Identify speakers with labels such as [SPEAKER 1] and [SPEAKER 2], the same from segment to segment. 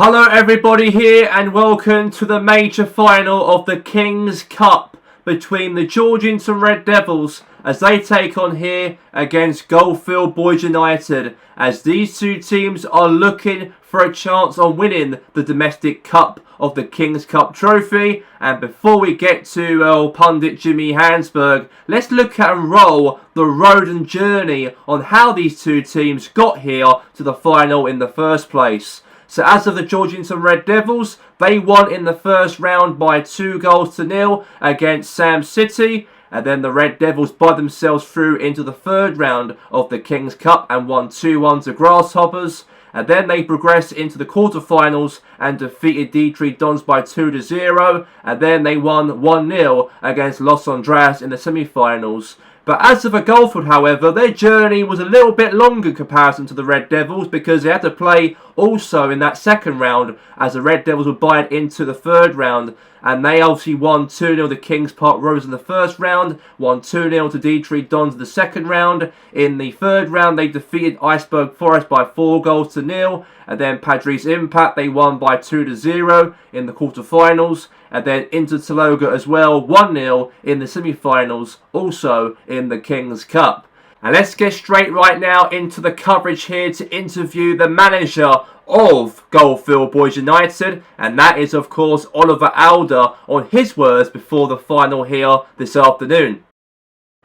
[SPEAKER 1] Hello everybody here and welcome to the major final of the King's Cup between the Georgington Red Devils as they take on here against Goalfield Bhoys United, as these two teams are looking for a chance on winning the domestic cup of the King's Cup trophy. And before we get to pundit Jimmy Hansberg, let's look at and roll the road and journey on how these two teams got here to the final in the first place. So as of the Georgington Red Devils, they won in the first round by 2-0 against Sam City. And then the Red Devils by themselves through into the third round of the King's Cup and won 2-1 to Grasshoppers. And then they progressed into the quarterfinals and defeated Dietrich Dons by 2-0. And then they won 1-0 against Los Andreas in the semi-finals. But as of the Goalfield, however, their journey was a little bit longer in comparison to the Red Devils, because they had to play also in that second round as the Red Devils were buying into the third round. And they obviously won 2-0 to Kings Park Rose in the first round, won 2-0 to Dietrich Dons in the second round. In the third round, they defeated Iceberg Forest by 4-0. And then Padres Impact, they won by 2-0 in the quarterfinals. And then Inter Taloga as well, 1-0 in the semi-finals, also in the King's Cup. And let's get straight right now into the coverage here to interview the manager of Goalfield Bhoys United, and that is of course Oliver Alder, on his words before the final here this afternoon.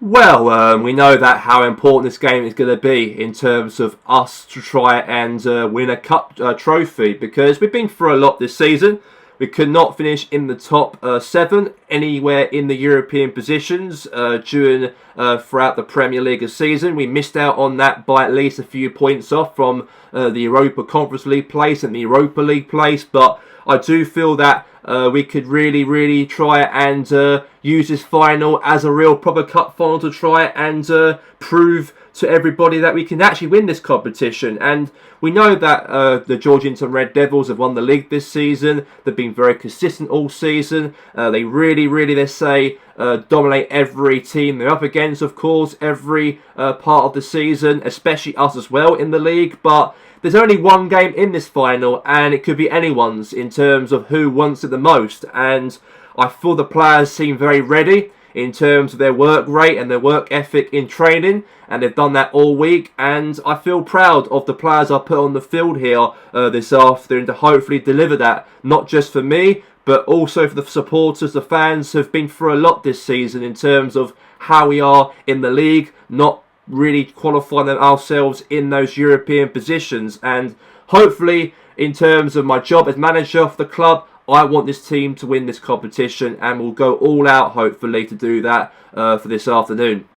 [SPEAKER 1] Well, we know that how important this game is going to be in terms of us to try and win a cup trophy, because we've been through a lot this season. We could not finish in the top 7 anywhere in the European positions throughout the Premier League season. We missed out on that by at least a few points off from the Europa Conference League place and the Europa League place. But I do feel that we could really try and use this final as a real proper cup final to try and prove to everybody that we can actually win this competition. And we know that the Georgington Red Devils have won the league this season. They've been very consistent all season. They really, let's say, dominate every team they're up against, of course, every part of the season, especially us as well in the league. But there's only one game in this final, and it could be anyone's in terms of who wants it the most. And I feel the players seem very ready in terms of their work rate and their work ethic in training, and they've done that all week. And I feel proud of the players I put on the field here this afternoon to hopefully deliver that, not just for me, but also for the supporters. The fans have been through a lot this season in terms of how we are in the league, not really qualifying ourselves in those European positions. And hopefully, in terms of my job as manager of the club, I want this team to win this competition, and we'll go all out hopefully to do that for this afternoon.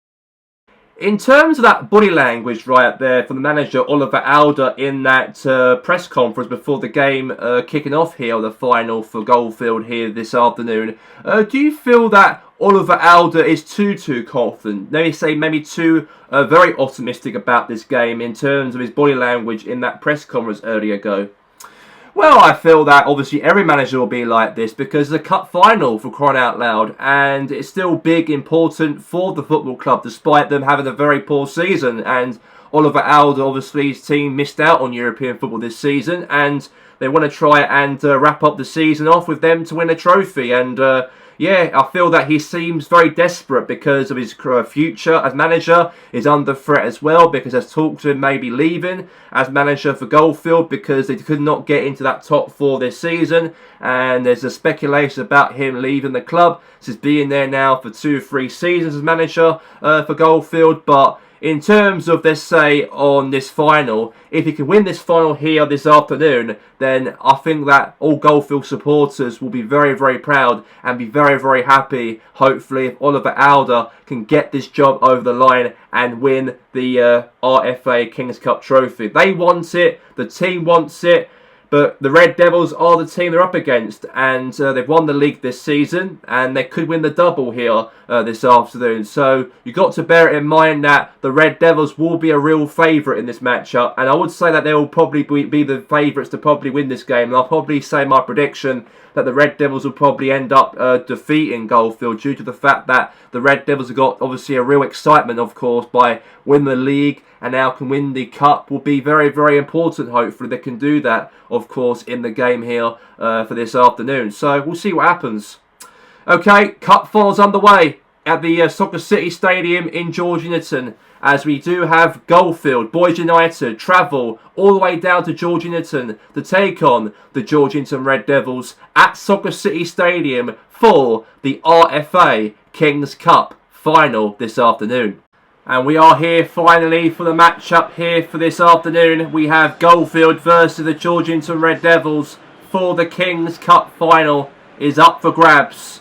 [SPEAKER 1] In terms of that body language right there from the manager Oliver Alder in that press conference before the game kicking off here, the final for Goalfield here this afternoon, do you feel that Oliver Alder is too confident? Maybe too very optimistic about this game in terms of his body language in that press conference earlier ago? Well, I feel that obviously every manager will be like this, because it's a cup final, for crying out loud, and it's still big, important for the football club despite them having a very poor season. And Oliver Alder, obviously his team missed out on European football this season, and they want to try and wrap up the season off with them to win a trophy. And yeah, I feel that he seems very desperate because of his future as manager is under threat as well, because there's talk to him maybe leaving as manager for Goalfield because they could not get into that top 4 this season. And there's a speculation about him leaving the club. He's being there now for 2-3 seasons as manager for Goalfield. But in terms of, let's say, on this final, if he can win this final here this afternoon, then I think that all Goalfield supporters will be very proud and be very happy, hopefully, if Oliver Alder can get this job over the line and win the RFA King's Cup trophy. They want it, the team wants it, but the Red Devils are the team they're up against, and they've won the league this season, and they could win the double here this afternoon. So you've got to bear it in mind that the Red Devils will be a real favourite in this matchup, and I would say that they will probably be the favourites to probably win this game. And I'll probably say my prediction that the Red Devils will probably end up defeating Goalfield, due to the fact that the Red Devils have got obviously a real excitement, of course, by winning the league, and now can win the cup will be very important. Hopefully they can do that. of course, in the game here for this afternoon. So we'll see what happens. Okay, cup finals underway at the Soccer City Stadium in Georgetown, as we do have Goalfield, Bhoys United, travel all the way down to Georgetown to take on the Georgetown Red Devils at Soccer City Stadium for the RFA Kings Cup final this afternoon. And we are here finally for the matchup here for this afternoon. We have Goalfield versus the Georgetown Red Devils for the Kings Cup final is up for grabs.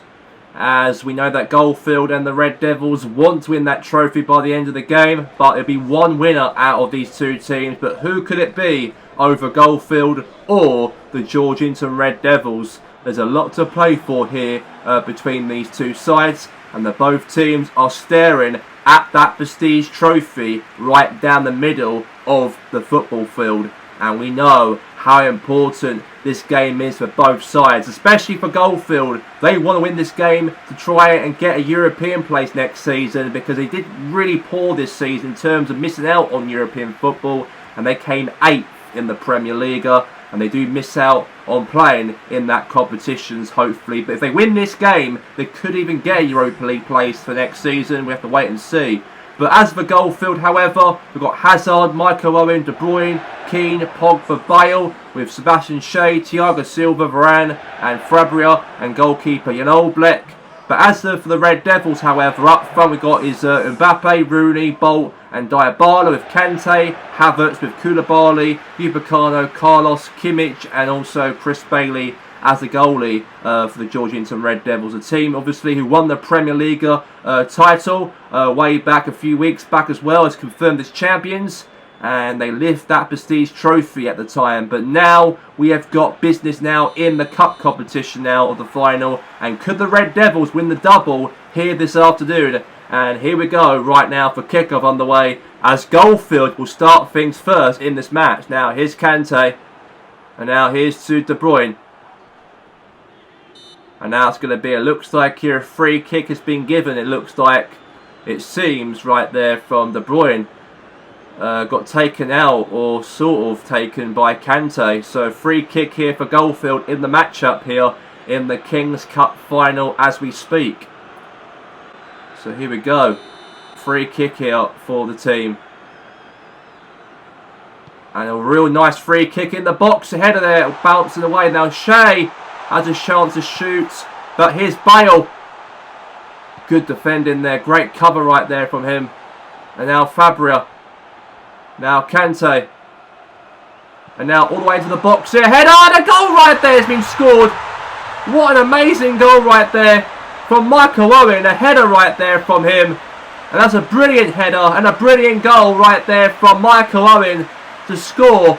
[SPEAKER 1] As we know that Goalfield and the Red Devils want to win that trophy by the end of the game, but it'll be one winner out of these two teams. But who could it be over Goalfield or the Georgetown Red Devils? There's a lot to play for here between these two sides, and both teams are staring at that prestige trophy right down the middle of the football field. And we know how important this game is for both sides, especially for Goalfield. They want to win this game to try and get a European place next season, because they did really poor this season in terms of missing out on European football, and they came 8th in the Premier League, and they do miss out on playing in that competitions, hopefully. But if they win this game, they could even get a Europa League place for next season. We have to wait and see. But as for Goalfield, however, we've got Hazard, Michael Owen, De Bruyne, Keane, Pogba, Bale, with Sebastian Shea, Thiago Silva, Varane, and Fabria, and goalkeeper Jan Oblak. But as for the Red Devils, however, up front we've got is Mbappe, Rooney, Bolt, and Dybala, with Kante, Havertz, with Koulibaly, Upamecano, Carlos, Kimmich, and also Chris Bailey as a goalie for the Georgetown Red Devils, a team obviously who won the Premier League title way back a few weeks back as well, as confirmed as champions, and they lift that prestige trophy at the time. But now we have got business now in the cup competition now of the final, and could the Red Devils win the double here this afternoon? And here we go right now for kickoff underway, as Goalfield will start things first in this match. Now here's Kante, and now here's to De Bruyne. And now it's going to be, it looks like here a free kick has been given. It looks like, it seems right there from De Bruyne. Got taken out, or sort of taken by Kante. So free kick here for Goalfield in the matchup here in the Kings Cup final as we speak. So here we go. Free kick here for the team. And a real nice free kick in the box ahead of there, bouncing away. Now Shea has a chance to shoot, but here's Bale. Good defending there, great cover right there from him. And now Fabria. Now Kante. And now all the way into the box here. Header, and a goal right there has been scored. What an amazing goal right there from Michael Owen. A header right there from him. And that's a brilliant header and a brilliant goal right there from Michael Owen to score.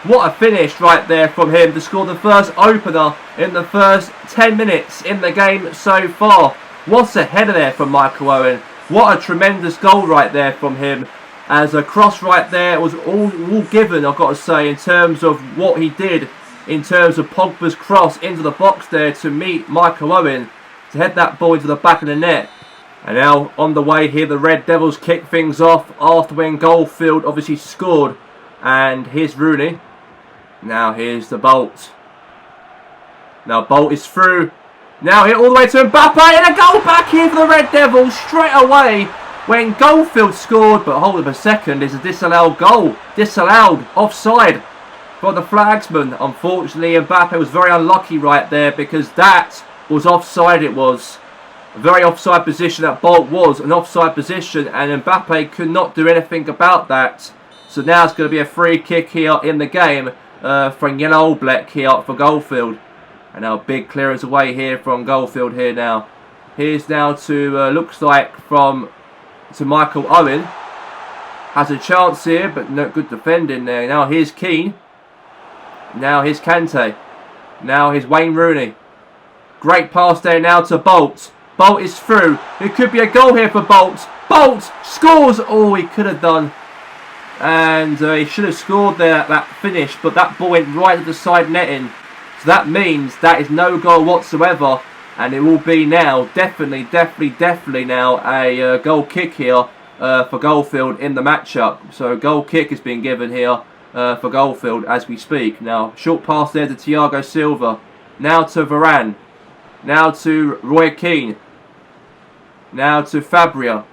[SPEAKER 1] What a finish right there from him to score the first opener in the first 10 minutes in the game so far. What's a header there from Michael Owen. What a tremendous goal right there from him. As a cross right there was all given, I've got to say, in terms of what he did, in terms of Pogba's cross into the box there to meet Michael Owen, to head that ball into the back of the net. And now on the way here, the Red Devils kick things off after when Goalfield obviously scored. And here's Rooney. Now here's the Bolt. Now Bolt is through. Now hit all the way to Mbappe, and a goal back here for the Red Devils straight away when Goalfield scored. But hold up a second, it's a disallowed goal. Disallowed, offside for the flagsman. Unfortunately, Mbappe was very unlucky right there, because that was offside. It was a very offside position. That Bolt was an offside position, and Mbappe could not do anything about that. So now it's going to be a free kick here in the game from Jan Oblak here for Goalfield. And now big clearance away here from Goalfield here now. Here's now to, looks like to Michael Owen. Has a chance here, but no good defending there. Now here's Keane. Now here's Kante. Now here's Wayne Rooney. Great pass there now to Bolt. Bolt is through. It could be a goal here for Bolt. Bolt scores! Oh, he could have done. And he should have scored there at that finish, but that ball went right to the side netting. So that means that is no goal whatsoever, and it will be now definitely now a goal kick here for Goalfield in the matchup. So a goal kick has been given here for Goalfield as we speak. Now, short pass there to Thiago Silva. Now to Varane. Now to Roy Keane. Now to Fabria.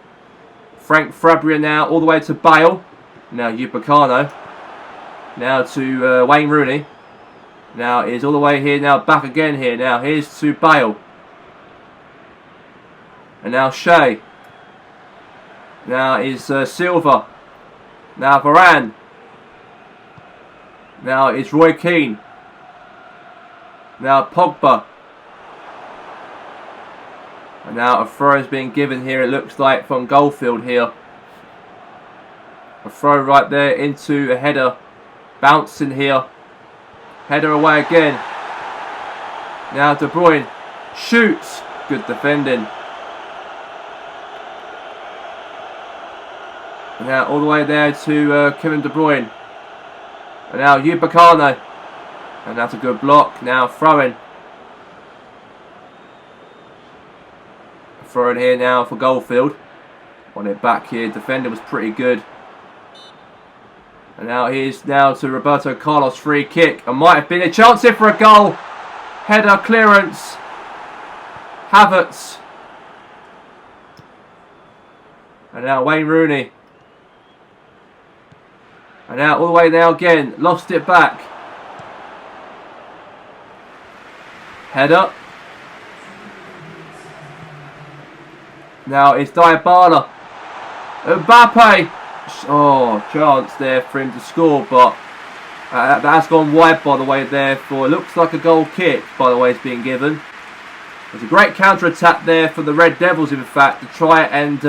[SPEAKER 1] Frank Fabria now all the way to Bale. Now Upamecano. Now to Wayne Rooney. Now is all the way here. Now back again here. Now here's to Bale. And now Shea. Now is Silva. Now Varane. Now it's Roy Keane. Now Pogba. And now a throw is being given here, it looks like, from Goalfield here. A throw right there into a header. Bouncing here. Header away again. Now De Bruyne. Shoots. Good defending. And now all the way there to Kevin De Bruyne. And now Upamecano. And that's a good block. Now throwing. Throwing here now for Goalfield. On it back here. Defender was pretty good. And now here's now to Roberto Carlos. Free kick. And might have been a chance here for a goal. Header clearance. Havertz. And now Wayne Rooney. And now all the way now again. Lost it back. Header. Now it's Dybala. Mbappe. Oh, chance there for him to score, but that's gone wide, by the way, there for, it looks like a goal kick, by the way, it's being given. There's a great counter-attack there for the Red Devils, in fact, to try and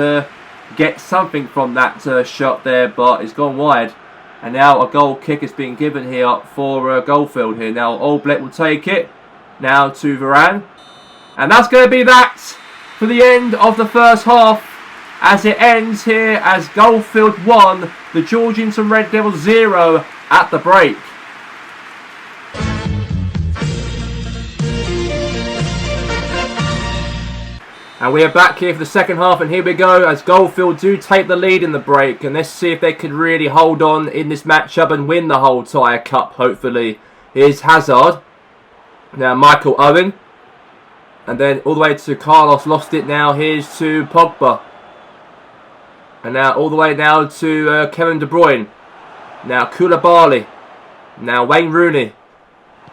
[SPEAKER 1] get something from that shot there, but it's gone wide. And now a goal kick is being given here for Goalfield here. Now Oblak will take it. Now to Varane. And that's going to be that for the end of the first half. As it ends here as Goalfield 1, the Georgington Red Devils 0 at the break. And we are back here for the second half, and here we go as Goalfield do take the lead in the break. And let's see if they can really hold on in this matchup and win the whole entire cup, hopefully. Here's Hazard. Now Michael Owen. And then all the way to Carlos, lost it now. Here's to Pogba. And now all the way now to Kevin De Bruyne. Now Koulibaly. Now Wayne Rooney.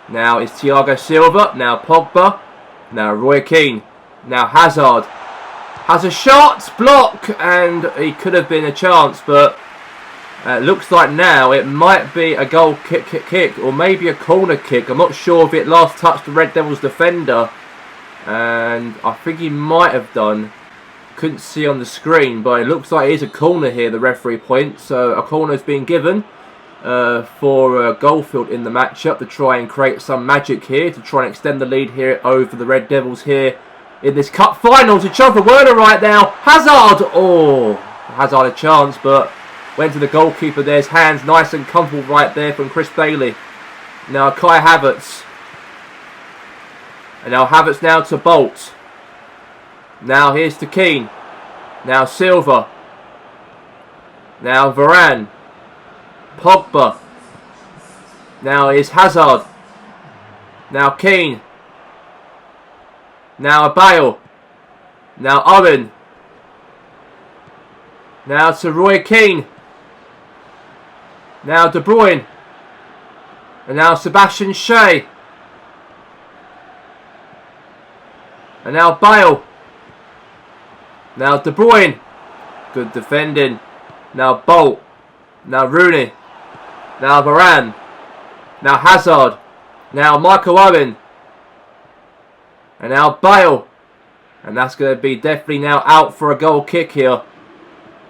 [SPEAKER 1] Now it's Thiago Silva. Now Pogba. Now Roy Keane. Now Hazard. Has a shot. Block. And he could have been a chance. But looks like now it might be a goal kick. Or maybe a corner kick. I'm not sure if it last touched the Red Devils defender. And I think he might have done. Couldn't see on the screen, but it looks like it is a corner here, the referee points. So a corner is being given for Goalfield in the matchup to try and create some magic here, to try and extend the lead here over the Red Devils here in this cup final. To chop for Werner right now. Hazard! Oh, Hazard a chance, but went to the goalkeeper. There's hands nice and comfortable right there from Chris Bailey. Now Kai Havertz. And now Havertz now to Bolt. Now here's to Keane. Now Silva. Now Varane. Pogba. Now is Hazard. Now Keane. Now Bale. Now Owen. Now to Roy Keane. Now De Bruyne. And now Sebastian Shea. And now Bale. Now De Bruyne. Good defending. Now Bolt. Now Rooney. Now Varane. Now Hazard. Now Michael Owen. And now Bale. And that's going to be definitely now out for a goal kick here.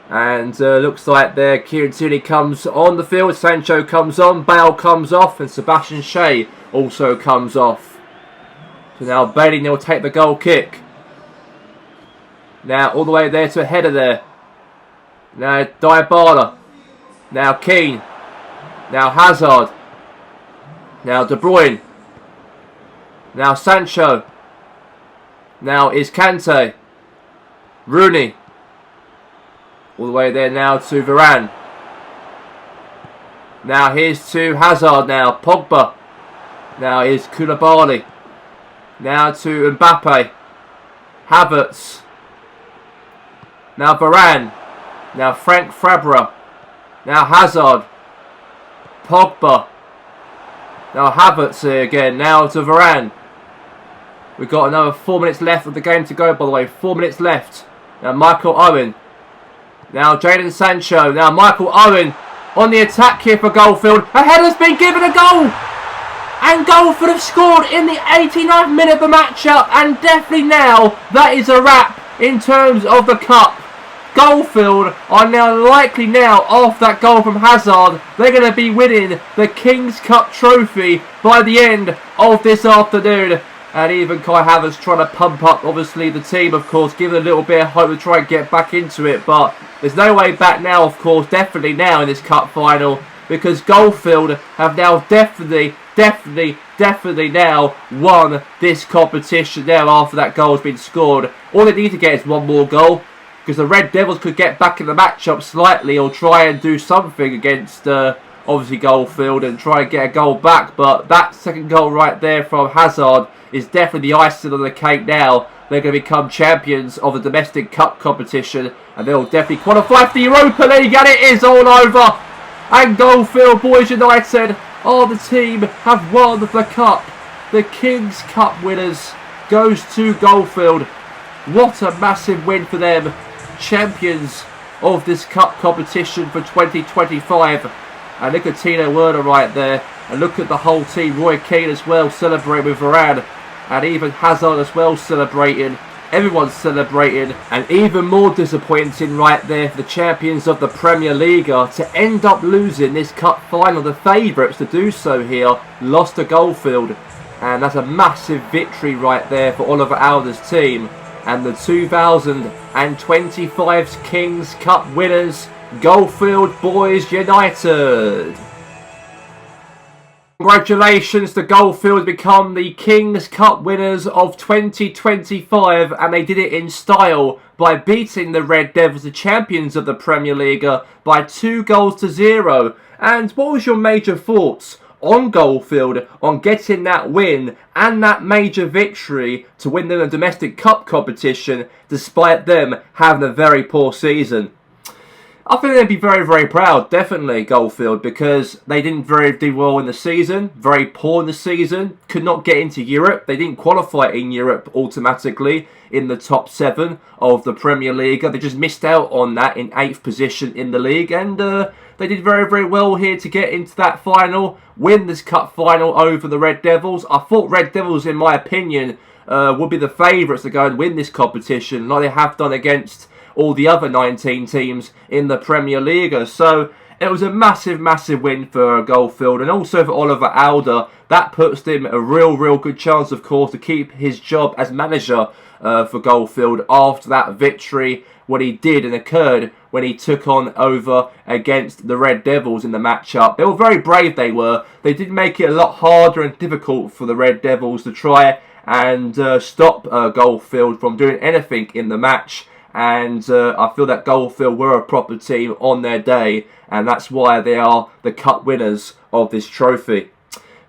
[SPEAKER 1] And looks like there Kieran Tierney comes on the field. Sancho comes on. Bale comes off. And Sebastian Shea also comes off. So now Bailey will take the goal kick. Now all the way there to a header there. Now Dybala. Now Keane. Now Hazard. Now De Bruyne. Now Sancho. Now is Kante. Rooney. All the way there now to Varane. Now here's to Hazard now. Pogba. Now here's Koulibaly. Now to Mbappe. Havertz. Now Varane. Now Frank Fabra. Now Hazard. Pogba. Now Havertz here again. Now to Varane. We've got another 4 minutes left of the game to go, by the way. 4 minutes left. Now Michael Owen. Now Jadon Sancho. Now Michael Owen on the attack here for Goalfield. A header's been given a goal. And Goalfield have scored in the 89th minute of the matchup. And definitely now, that is a wrap in terms of the cup. Goalfield are now likely now, after that goal from Hazard, they're going to be winning the King's Cup trophy by the end of this afternoon. And even Kai Havertz trying to pump up, obviously, the team, of course, giving a little bit of hope to try and get back into it. But there's no way back now, of course, definitely now in this cup final, because Goalfield have now definitely now won this competition now after that goal has been scored. All they need to get is one more goal, because the Red Devils could get back in the matchup slightly or try and do something against obviously Goalfield and try and get a goal back. But that second goal right there from Hazard is definitely the icing on the cake now. They're going to become champions of the domestic cup competition, and they'll definitely qualify for the Europa League, and it is all over. And Goalfield Boys United are the team have won the cup. The King's Cup winners goes to Goalfield. What a massive win for them. Champions of this cup competition for 2025. And look at Tino Werner right there. And look at the whole team. Roy Keane as well celebrating with Varane. And even Hazard as well celebrating. Everyone's celebrating. And even more disappointing right there for the champions of the Premier League to end up losing this cup final. The favourites to do so here lost to Goalfield. And that's a massive victory right there for Oliver Alder's team. And the 2025 King's Cup winners, Goalfield Boys United. Congratulations to Goalfield, become the King's Cup winners of 2025, and they did it in style by beating the Red Devils, the champions of the Premier League, by 2-0. And what was your major thoughts on Goalfield on getting that win and that major victory to win the domestic cup competition despite them having a very poor season? I think they'd be very proud, definitely, Goalfield, because they didn't do well in the season, very poor in the season, could not get into Europe. They didn't qualify in Europe automatically in the top 7 of the Premier League. They just missed out on that in 8th position in the league, and they did very well here to get into that final, win this cup final over the Red Devils. I thought Red Devils, in my opinion, would be the favourites to go and win this competition, like they have done against all the other 19 teams in the Premier League. So it was a massive win for Goalfield, and also for Oliver Alder. That puts him a real good chance, of course, to keep his job as manager for Goalfield after that victory, what he did and occurred when he took on over against the Red Devils in the matchup. They were very brave, they were. They did make it a lot harder and difficult for the Red Devils to try and stop Goalfield from doing anything in the match. And I feel that Goalfield were a proper team on their day, and that's why they are the cup winners of this trophy.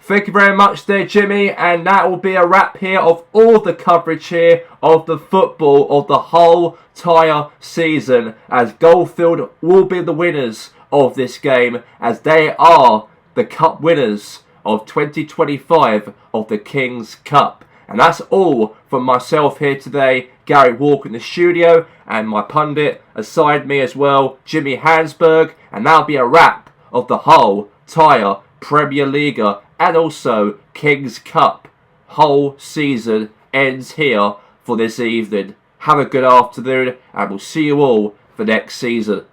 [SPEAKER 1] Thank you very much there, Jimmy, and that will be a wrap here of all the coverage here of the football of the whole entire season, as Goalfield will be the winners of this game, as they are the cup winners of 2025 of the King's Cup. And that's all from myself here today, Gary Walker in the studio, and my pundit aside me as well, Jimmy Hansberg. And that'll be a wrap of the whole entire Premier League and also King's Cup. Whole season ends here for this evening. Have a good afternoon, and we'll see you all for next season.